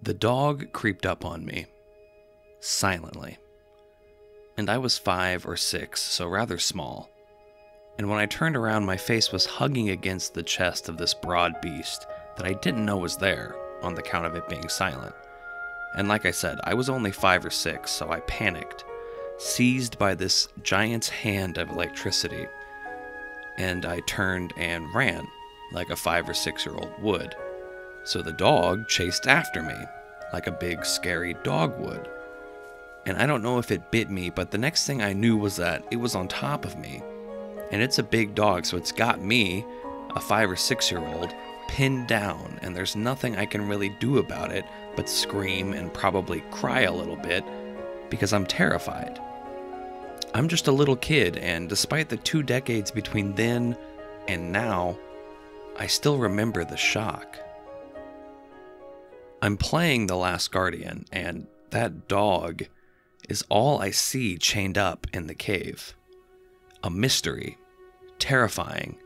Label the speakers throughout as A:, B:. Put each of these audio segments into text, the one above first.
A: The dog creeped up on me, silently. And I was 5 or 6, so rather small. And when I turned around, my face was hugging against the chest of this broad beast that I didn't know was there on the count of it being silent. And like I said, I was only 5 or 6, so I panicked, seized by this giant's hand of electricity, and I turned and ran like a 5 or 6-year-old would. So the dog chased after me like a big scary dog would. And I don't know if it bit me, but the next thing I knew was that it was on top of me. And it's a big dog, so it's got me, a 5 or 6-year-old, pinned down, and there's nothing I can really do about it but scream and probably cry a little bit because I'm terrified. I'm just a little kid, and despite the 2 decades between then and now, I still remember the shock. I'm playing The Last Guardian, and that dog is all I see chained up in the cave. A mystery, terrifying,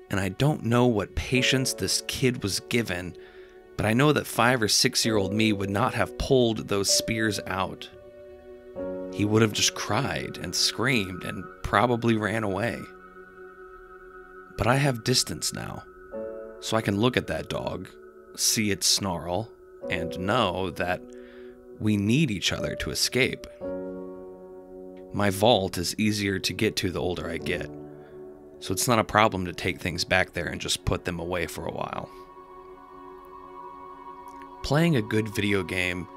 A: and I don't know what patience this kid was given, but I know that 5 or 6-year-old me would not have pulled those spears out. He would have just cried and screamed and probably ran away. But I have distance now, so I can look at that dog, see it snarl, and know that we need each other to escape. My vault is easier to get to the older I get, so it's not a problem to take things back there and just put them away for a while. Playing a good video game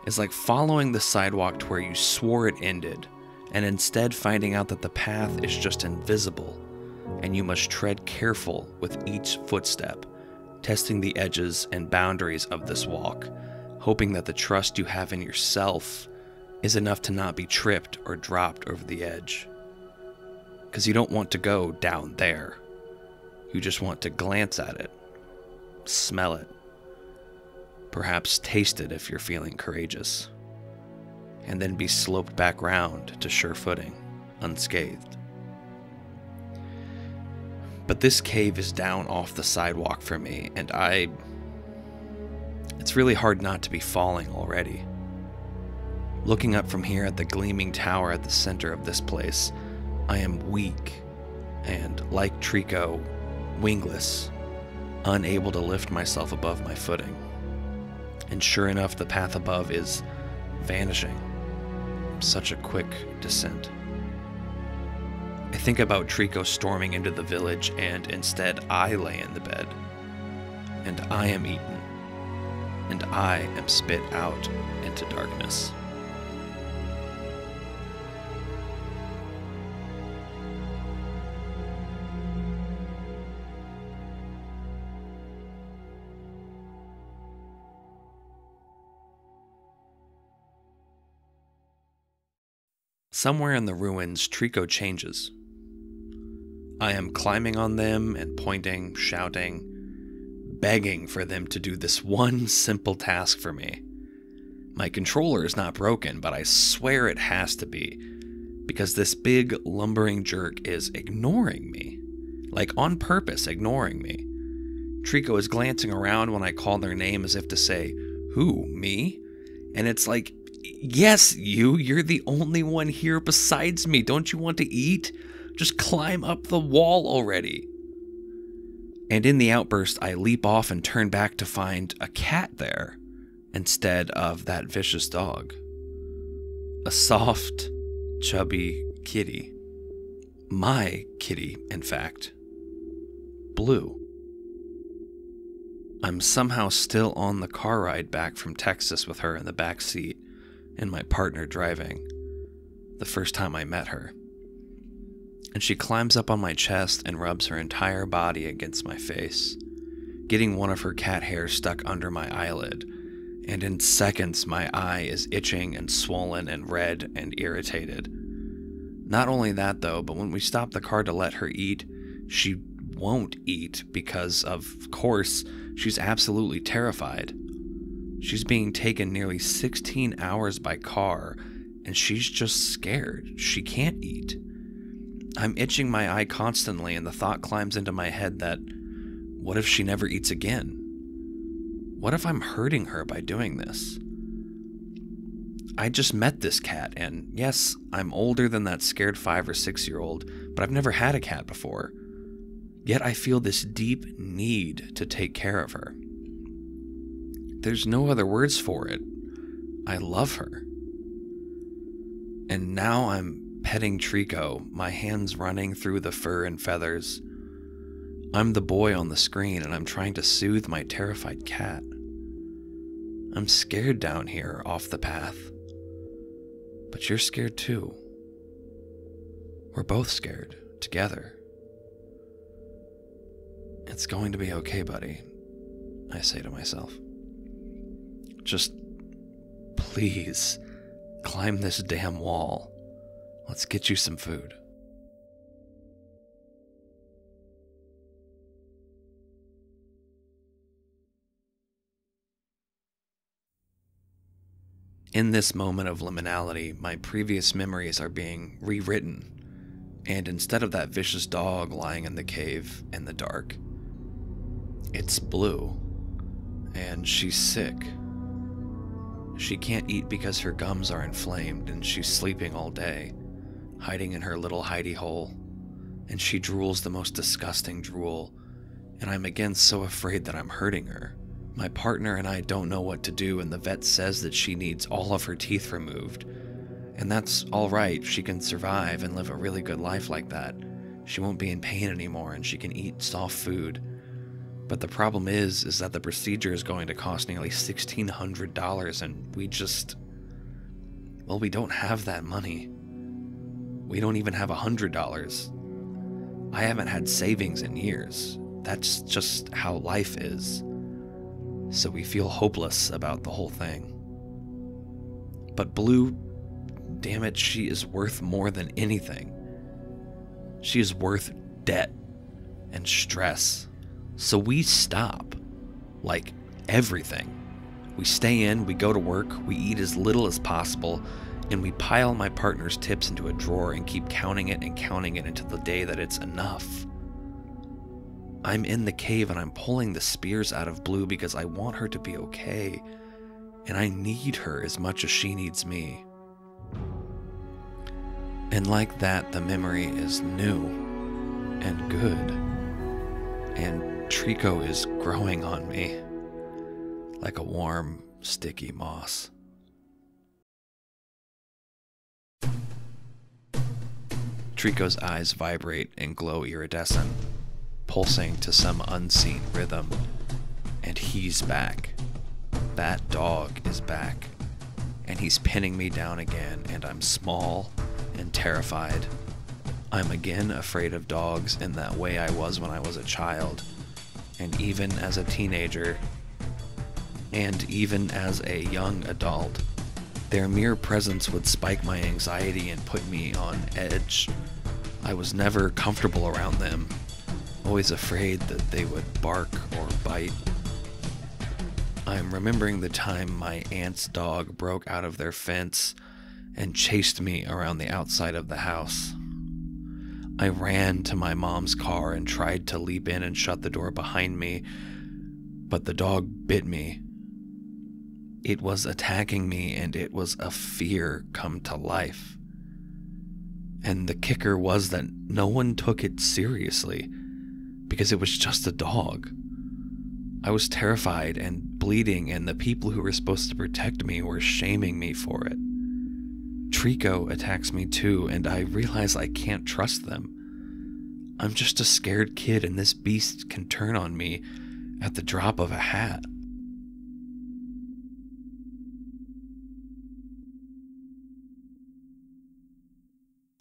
A: is like following the sidewalk to where you swore it ended, and instead finding out that the path is just invisible, and you must tread careful with each footstep, testing the edges and boundaries of this walk, hoping that the trust you have in yourself is enough to not be tripped or dropped over the edge. Because you don't want to go down there. You just want to glance at it, smell it, perhaps taste it if you're feeling courageous, and then be sloped back round to sure footing, unscathed. But this cave is down off the sidewalk for me, and it's really hard not to be falling already. Looking up from here at the gleaming tower at the center of this place, I am weak and, like Trico, wingless, unable to lift myself above my footing. And sure enough, the path above is vanishing. Such a quick descent. I think about Trico storming into the village, and instead I lay in the bed. And I am eaten. And I am spit out into darkness. Somewhere in the ruins, Trico changes. I am climbing on them and pointing, shouting, begging for them to do this one simple task for me. My controller is not broken, but I swear it has to be, because this big lumbering jerk is ignoring me. Like on purpose ignoring me. Trico is glancing around when I call their name as if to say, "Who, me?" And it's like, yes, you're the only one here besides me. Don't you want to eat? Just climb up the wall already. And in the outburst, I leap off and turn back to find a cat there instead of that vicious dog. A soft, chubby kitty. My kitty, in fact. Blue. I'm somehow still on the car ride back from Texas with her in the back seat, and my partner driving, the first time I met her. And she climbs up on my chest and rubs her entire body against my face, getting one of her cat hairs stuck under my eyelid, and in seconds my eye is itching and swollen and red and irritated. Not only that though, but when we stop the car to let her eat, she won't eat because, of course, she's absolutely terrified. She's being taken nearly 16 hours by car, and she's just scared. She can't eat. I'm itching my eye constantly, and the thought climbs into my head that, what if she never eats again? what if I'm hurting her by doing this? I just met this cat, and yes, I'm older than that scared 5 or 6-year-old, but I've never had a cat before. Yet I feel this deep need to take care of her. There's no other words for it. I love her. And now I'm petting Trico, my hands running through the fur and feathers. I'm the boy on the screen, and I'm trying to soothe my terrified cat. I'm scared down here off the path. But you're scared too. We're both scared, together. It's going to be okay, buddy, I say to myself. Just please climb this damn wall. Let's get you some food. In this moment of liminality, my previous memories are being rewritten, and instead of that vicious dog lying in the cave in the dark, it's Blue, and she's sick. She can't eat because her gums are inflamed, and she's sleeping all day, hiding in her little hidey hole, and she drools the most disgusting drool, and I'm again so afraid that I'm hurting her. My partner and I don't know what to do, and the vet says that she needs all of her teeth removed. And that's alright, she can survive and live a really good life like that. She won't be in pain anymore, and she can eat soft food. But the problem is that the procedure is going to cost nearly $1,600, and we don't have that money. We don't even have $100. I haven't had savings in years. That's just how life is. So we feel hopeless about the whole thing. But Blue, damn it, she is worth more than anything. She is worth debt and stress. So we stop. Like everything. We stay in, we go to work, we eat as little as possible, and we pile my partner's tips into a drawer and keep counting it until the day that it's enough. I'm in the cave and I'm pulling the spears out of Blue because I want her to be okay, and I need her as much as she needs me. And like that, the memory is new and good, and Trico is growing on me like a warm, sticky moss. Trico's eyes vibrate and glow iridescent, pulsing to some unseen rhythm, and he's back. That dog is back, and he's pinning me down again, and I'm small and terrified. I'm again afraid of dogs in that way I was when I was a child, and even as a teenager, and even as a young adult. Their mere presence would spike my anxiety and put me on edge. I was never comfortable around them, always afraid that they would bark or bite. I'm remembering the time my aunt's dog broke out of their fence and chased me around the outside of the house. I ran to my mom's car and tried to leap in and shut the door behind me, but the dog bit me. It was attacking me, and it was a fear come to life. And the kicker was that no one took it seriously, because it was just a dog. I was terrified and bleeding, and the people who were supposed to protect me were shaming me for it. Trico attacks me too, and I realize I can't trust them. I'm just a scared kid, and this beast can turn on me at the drop of a hat.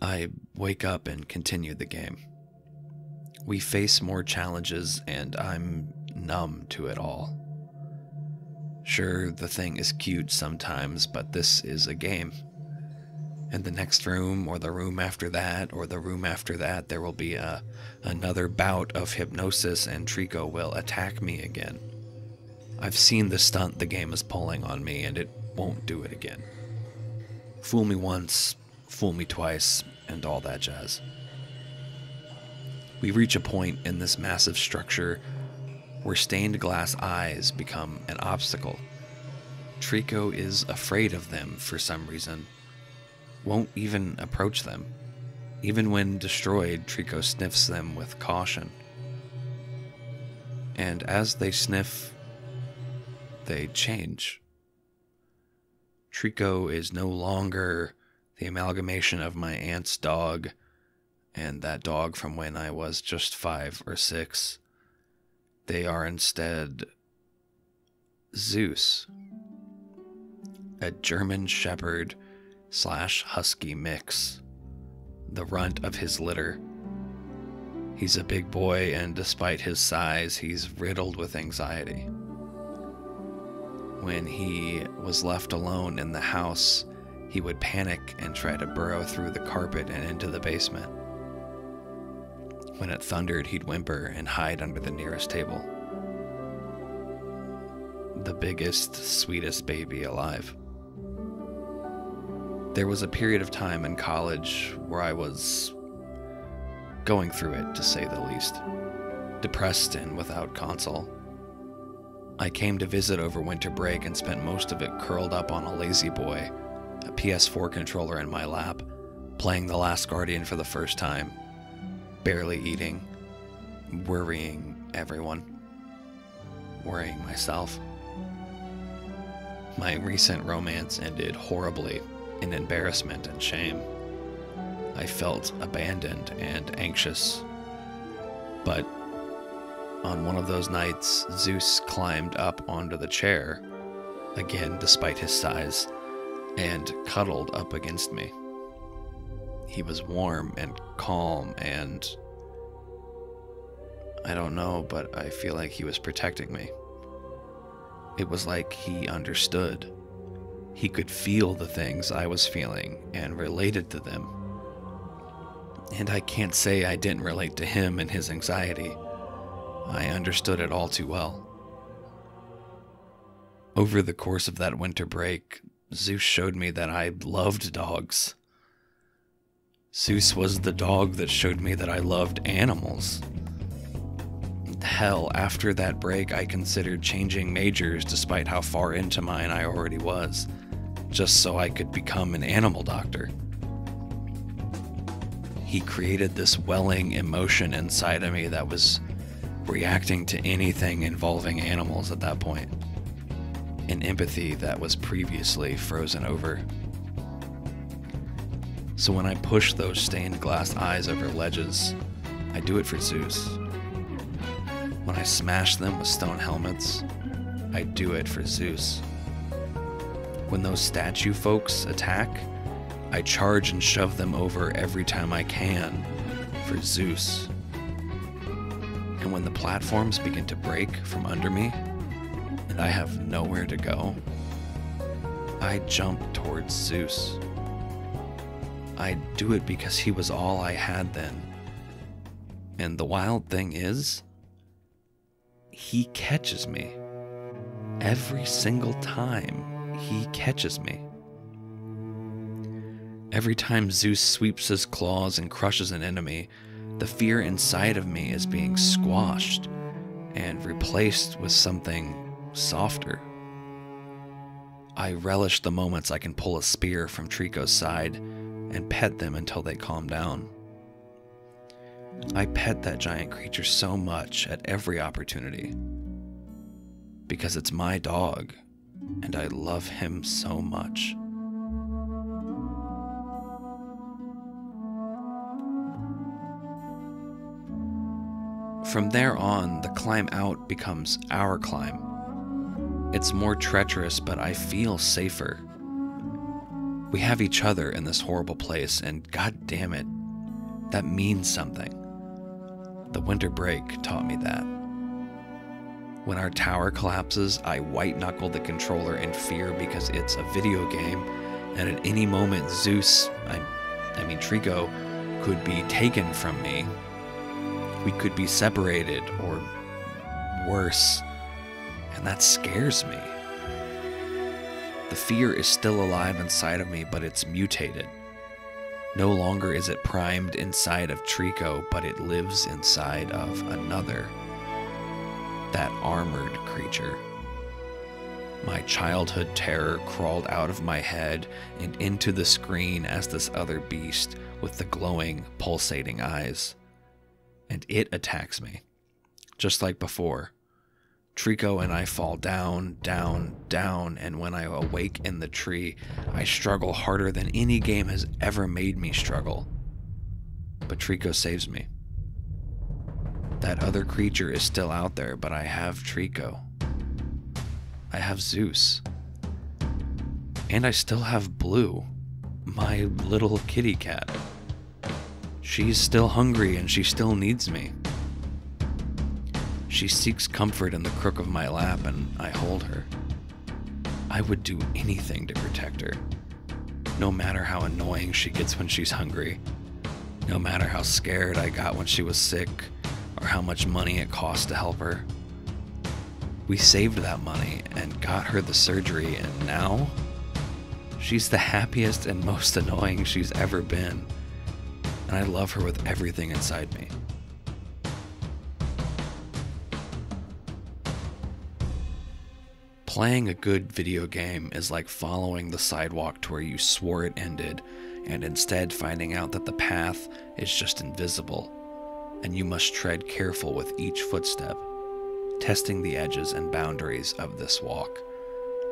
A: I wake up and continue the game. We face more challenges, and I'm numb to it all. Sure, the thing is cute sometimes, but this is a game. And the next room, or the room after that, or the room after that, there will be another bout of hypnosis, and Trico will attack me again. I've seen the stunt the game is pulling on me, and it won't do it again. Fool me once, fool me twice, and all that jazz. We reach a point in this massive structure where stained glass eyes become an obstacle. Trico is afraid of them for some reason, won't even approach them. Even when destroyed, Trico sniffs them with caution. And as they sniff, they change. Trico is no longer the amalgamation of my aunt's dog and that dog from when I was just 5 or 6. They are instead Zeus, a German Shepherd / Husky mix, the runt of his litter. He's a big boy, and despite his size, he's riddled with anxiety. When he was left alone in the house, he would panic and try to burrow through the carpet and into the basement. When it thundered, he'd whimper and hide under the nearest table. The biggest, sweetest baby alive. There was a period of time in college where I was going through it, to say the least. Depressed and without console. I came to visit over winter break and spent most of it curled up on a lazy boy, a PS4 controller in my lap, playing The Last Guardian for the first time, barely eating, worrying everyone, worrying myself. My recent romance ended horribly in embarrassment and shame. I felt abandoned and anxious. But on one of those nights, Zeus climbed up onto the chair, again despite his size, and cuddled up against me. He was warm and calm and I don't know, but I feel like he was protecting me. It was like he understood. He could feel the things I was feeling and related to them. And I can't say I didn't relate to him and his anxiety. I understood it all too well. Over the course of that winter break, Zeus showed me that I loved dogs. Zeus was the dog that showed me that I loved animals. Hell, after that break, I considered changing majors despite how far into mine I already was, just so I could become an animal doctor. He created this welling emotion inside of me that was reacting to anything involving animals at that point. An empathy that was previously frozen over. So when I push those stained glass eyes over ledges, I do it for Zeus. When I smash them with stone helmets, I do it for Zeus. When those statue folks attack, I charge and shove them over every time I can for Zeus. And when the platforms begin to break from under me, and I have nowhere to go, I jump towards Zeus. I do it because he was all I had then. And the wild thing is, he catches me. Every single time, he catches me. Every time Zeus sweeps his claws and crushes an enemy, the fear inside of me is being squashed and replaced with something softer. I relish the moments I can pull a spear from Trico's side and pet them until they calm down. I pet that giant creature so much at every opportunity because it's my dog and I love him so much. From there on, the climb out becomes our climb. It's more treacherous, but I feel safer. We have each other in this horrible place, and god damn it, that means something. The winter break taught me that. When our tower collapses, I white-knuckle the controller in fear because it's a video game, and at any moment Zeus, I mean Trico, could be taken from me. We could be separated, or worse, and that scares me. The fear is still alive inside of me, but it's mutated. No longer is it primed inside of Trico, but it lives inside of another. that armored creature. My childhood terror crawled out of my head and into the screen as this other beast with the glowing, pulsating eyes. And it attacks me, just like before. Trico and I fall down, down, down, and when I awake in the tree, I struggle harder than any game has ever made me struggle. But Trico saves me. That other creature is still out there, but I have Trico. I have Zeus. And I still have Blue, my little kitty cat. She's still hungry and she still needs me. She seeks comfort in the crook of my lap and I hold her. I would do anything to protect her, no matter how annoying she gets when she's hungry, no matter how scared I got when she was sick, or how much money it cost to help her. We saved that money and got her the surgery, and now she's the happiest and most annoying she's ever been, and I love her with everything inside me. Playing a good video game is like following the sidewalk to where you swore it ended, and instead finding out that the path is just invisible, and you must tread careful with each footstep, testing the edges and boundaries of this walk,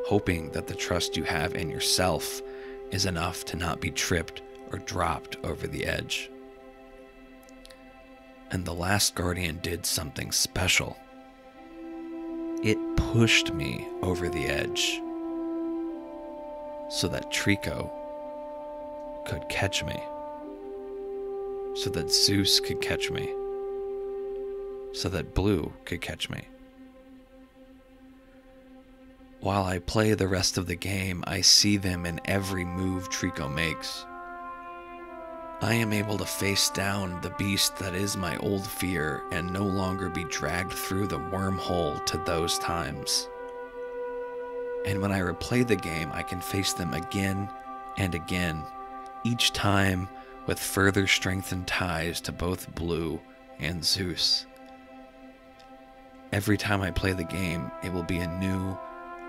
A: hoping that the trust you have in yourself is enough to not be tripped or dropped over the edge. And The Last Guardian did something special. It pushed me over the edge so that Trico could catch me, so that Zeus could catch me, so that Blue could catch me. While I play the rest of the game, I see them in every move Trico makes. I am able to face down the beast that is my old fear and no longer be dragged through the wormhole to those times. And when I replay the game, I can face them again and again, each time with further strengthened ties to both Blue and Zeus. Every time I play the game, it will be a new,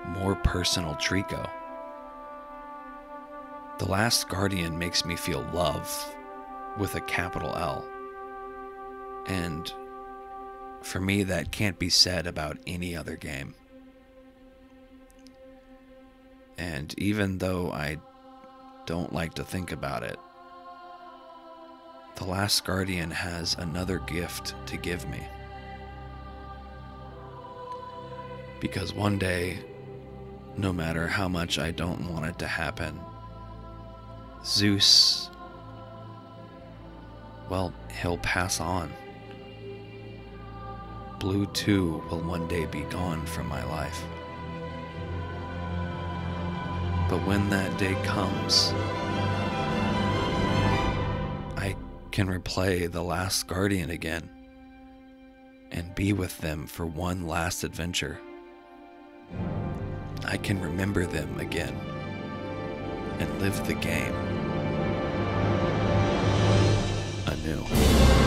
A: more personal Trico. The Last Guardian makes me feel love, with a capital L. And for me, that can't be said about any other game. And even though I don't like to think about it, The Last Guardian has another gift to give me. Because one day, no matter how much I don't want it to happen, Zeus, well, he'll pass on. Blue too will one day be gone from my life. But when that day comes, I can replay The Last Guardian again and be with them for one last adventure. I can remember them again and live the game anew.